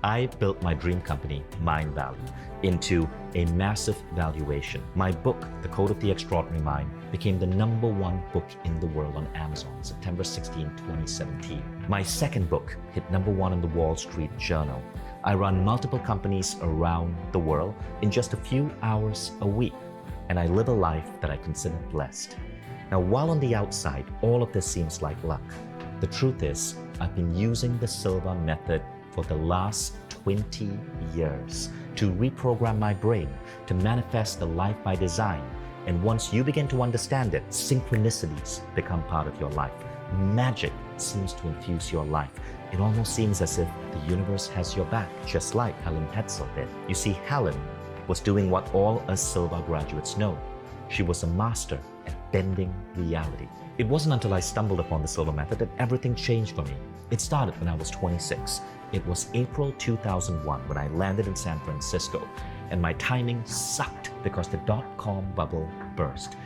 I built my dream company, Mind Valley, into a massive valuation. My book, The Code of the Extraordinary Mind, became the #1 book in the world on Amazon, September 16, 2017. My second book hit #1 in the Wall Street Journal. I run multiple companies around the world in just a few hours a week, and I live a life that I consider blessed. Now, while on the outside, all of this seems like luck, the truth is, I've been using the Silva method for the last 20 years to reprogram my brain, to manifest the life I design. And once you begin to understand it, synchronicities become part of your life. Magic seems to infuse your life. It almost seems as if the universe has your back, just like Helen Hetzel did. You see, Helen was doing what all us Silva graduates know. She was a master at bending reality. It wasn't until I stumbled upon the Silva method that everything changed for me. It started when I was 26. It was April 2001 when I landed in San Francisco, and my timing sucked because the dot-com bubble burst.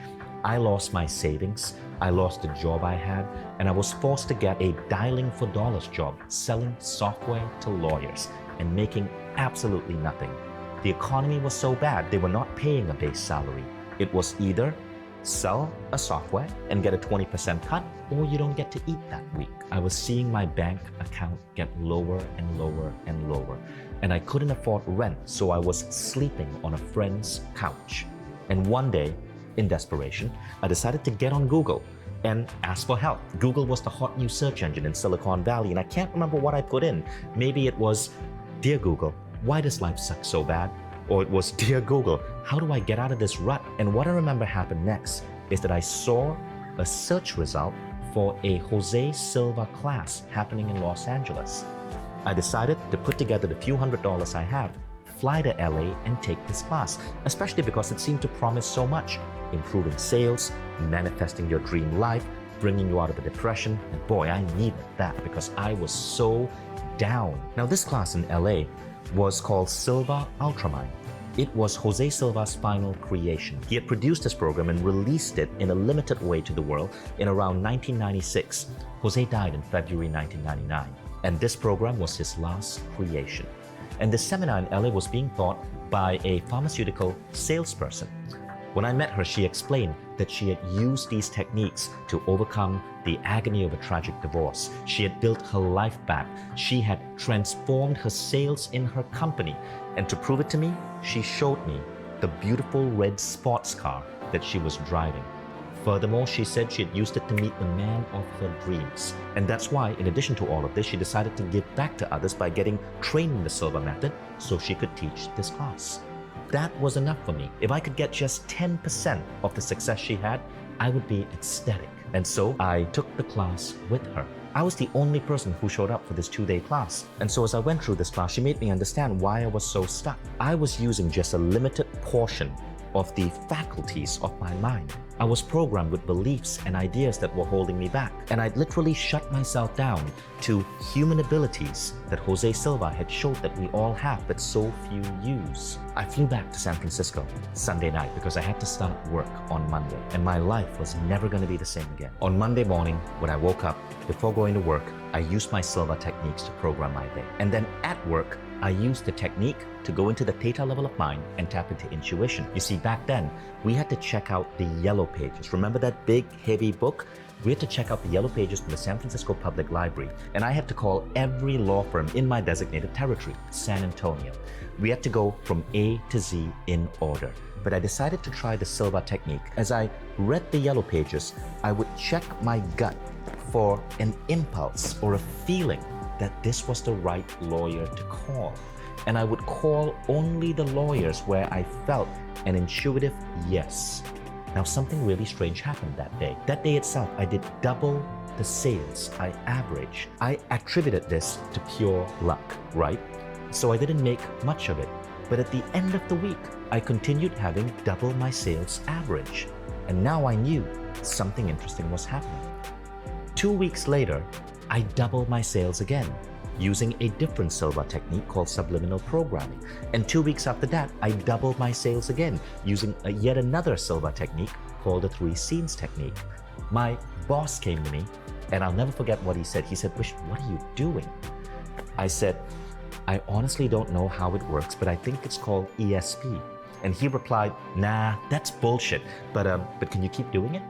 I lost my savings, I lost the job I had, and I was forced to get a dialing for dollars job selling software to lawyers and making absolutely nothing. The economy was so bad, they were not paying a base salary. It was either sell a software and get a 20% cut, or you don't get to eat that week. I was seeing my bank account get lower and lower and lower, and I couldn't afford rent, so I was sleeping on a friend's couch. And one day, in desperation, I decided to get on Google and ask for help. Google was the hot new search engine in Silicon Valley, and I can't remember what I put in. Maybe it was, "Dear Google, why does life suck so bad?" Or it was, "Dear Google, how do I get out of this rut?" And what I remember happened next is that I saw a search result for a Jose Silva class happening in Los Angeles. I decided to put together the few $100s I have, fly to LA and take this class, especially because it seemed to promise so much. Improving sales, manifesting your dream life, bringing you out of a depression, and boy, I needed that because I was so down. Now, this class in LA was called Silva Ultramind. It was Jose Silva's final creation. He had produced this program and released it in a limited way to the world in around 1996. Jose died in February 1999, and this program was his last creation. And this seminar in LA was being taught by a pharmaceutical salesperson. When I met her, she explained that she had used these techniques to overcome the agony of a tragic divorce. She had built her life back. She had transformed her sales in her company. And to prove it to me, she showed me the beautiful red sports car that she was driving. Furthermore, she said she had used it to meet the man of her dreams. And that's why, in addition to all of this, she decided to give back to others by getting trained in the Silva method so she could teach this class. That was enough for me. If I could get just 10% of the success she had, I would be ecstatic. And so I took the class with her. I was the only person who showed up for this 2-day class. And so as I went through this class, she made me understand why I was so stuck. I was using just a limited portion of the faculties of my mind. I was programmed with beliefs and ideas that were holding me back. And I'd literally shut myself down to human abilities that Jose Silva had showed that we all have, but so few use. I flew back to San Francisco Sunday night because I had to start work on Monday, and my life was never going to be the same again. On Monday morning, when I woke up, before going to work, I used my Silva techniques to program my day. And then at work, I used the technique to go into the theta level of mind and tap into intuition. You see, back then, we had to check out the yellow pages. Remember that big, heavy book? We had to check out the yellow pages from the San Francisco Public Library, and I had to call every law firm in my designated territory, San Antonio. We had to go from A to Z in order. But I decided to try the Silva technique. As I read the yellow pages, I would check my gut for an impulse or a feeling that this was the right lawyer to call. And I would call only the lawyers where I felt an intuitive yes. Now, something really strange happened that day. That day itself, I did double the sales I averaged. I attributed this to pure luck, right? So I didn't make much of it. But at the end of the week, I continued having double my sales average. And now I knew something interesting was happening. 2 weeks later, I doubled my sales again, using a different Silva technique called subliminal programming. And 2 weeks after that, I doubled my sales again, using yet another Silva technique called the 3 scenes technique. My boss came to me, and I'll never forget what he said. He said, "Wish, what are you doing?" I said, I honestly don't know how it works, but I think it's called ESP. And he replied, nah, that's bullshit, but can you keep doing it?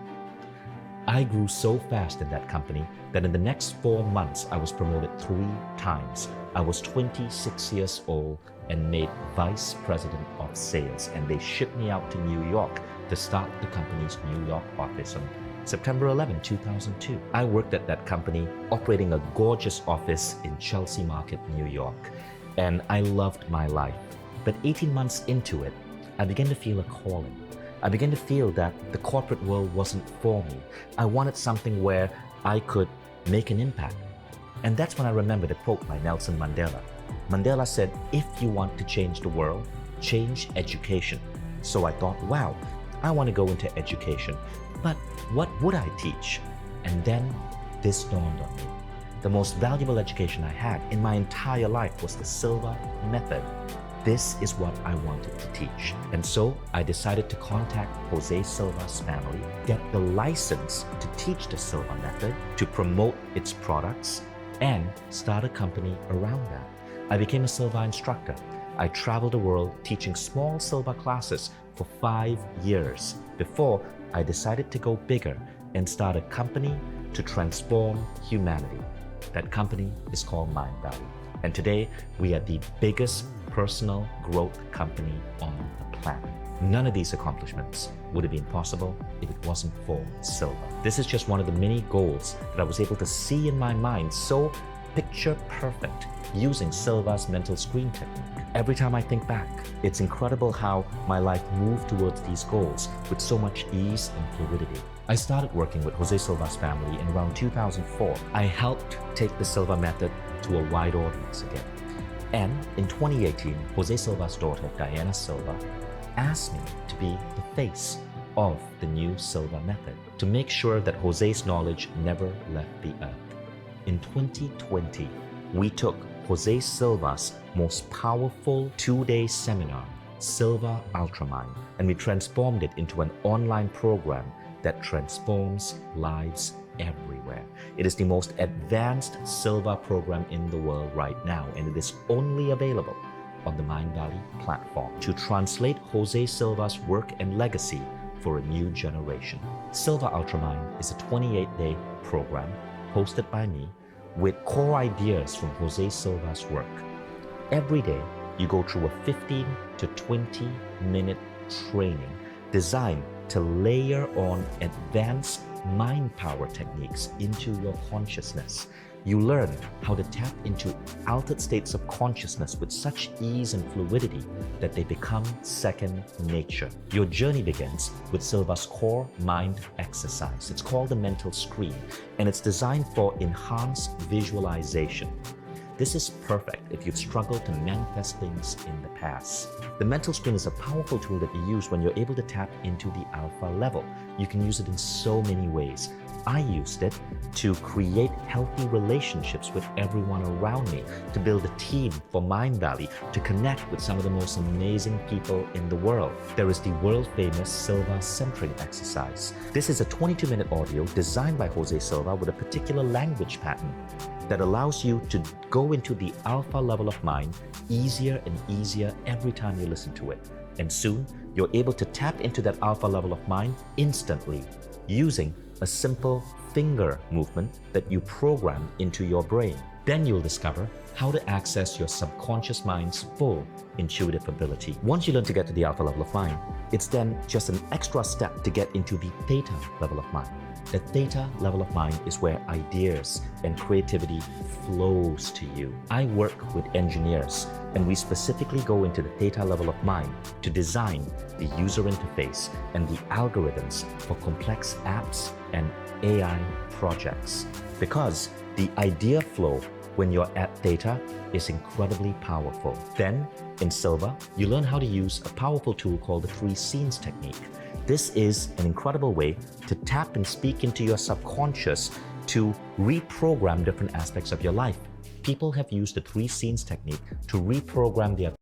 I grew so fast in that company that in the next 4 months, I was promoted 3 times. I was 26 years old and made vice president of sales, and they shipped me out to New York to start the company's New York office on September 11, 2002. I worked at that company, operating a gorgeous office in Chelsea Market, New York, and I loved my life. But 18 months into it, I began to feel a calling. I began to feel that the corporate world wasn't for me. I wanted something where I could make an impact. And that's when I remembered a quote by Nelson Mandela. Mandela said, if you want to change the world, change education. So I thought, wow, I want to go into education, but what would I teach? And then this dawned on me. The most valuable education I had in my entire life was the Silva method. This is what I wanted to teach. And so I decided to contact Jose Silva's family, get the license to teach the Silva method, to promote its products, and start a company around that. I became a Silva instructor. I traveled the world teaching small Silva classes for 5 years before I decided to go bigger and start a company to transform humanity. That company is called Mind Valley. And today we are the biggest personal growth company on the planet. None of these accomplishments would have been possible if it wasn't for Silva. This is just one of the many goals that I was able to see in my mind so picture perfect using Silva's mental screen technique. Every time I think back, it's incredible how my life moved towards these goals with so much ease and fluidity. I started working with Jose Silva's family in around 2004. I helped take the Silva method to a wide audience again. And in 2018, Jose Silva's daughter, Diana Silva, asked me to be the face of the new Silva method to make sure that Jose's knowledge never left the earth. In 2020, we took Jose Silva's most powerful 2-day seminar, Silva Ultramind, and we transformed it into an online program that transforms lives everywhere. It is the most advanced Silva program in the world right now, and it is only available on the Mind Valley platform to translate Jose Silva's work and legacy for a new generation. Silva Ultramind is a 28-day program hosted by me with core ideas from Jose Silva's work. Every day, you go through a 15 to 20-minute training designed to layer on advanced mind power techniques into your consciousness. You learn how to tap into altered states of consciousness with such ease and fluidity that they become second nature. Your journey begins with Silva's core mind exercise. It's called the mental screen, and it's designed for enhanced visualization. This is perfect if you've struggled to manifest things in the past. The mental screen is a powerful tool that you use when you're able to tap into the alpha level. You can use it in so many ways. I used it to create healthy relationships with everyone around me, to build a team for Mind Valley, to connect with some of the most amazing people in the world. There is the world-famous Silva centering exercise. This is a 22-minute audio designed by Jose Silva with a particular language pattern that allows you to go into the alpha level of mind easier and easier every time you listen to it. And soon, you're able to tap into that alpha level of mind instantly using a simple finger movement that you program into your brain. Then you'll discover how to access your subconscious mind's full intuitive ability. Once you learn to get to the alpha level of mind, it's then just an extra step to get into the theta level of mind. The theta level of mind is where ideas and creativity flows to you. I work with engineers, and we specifically go into the theta level of mind to design the user interface and the algorithms for complex apps and AI projects. Because the idea flow when you're at theta is incredibly powerful. Then, in Silva, you learn how to use a powerful tool called the 3 scenes technique. This is an incredible way to tap and speak into your subconscious to reprogram different aspects of your life. People have used the 3 scenes technique to reprogram their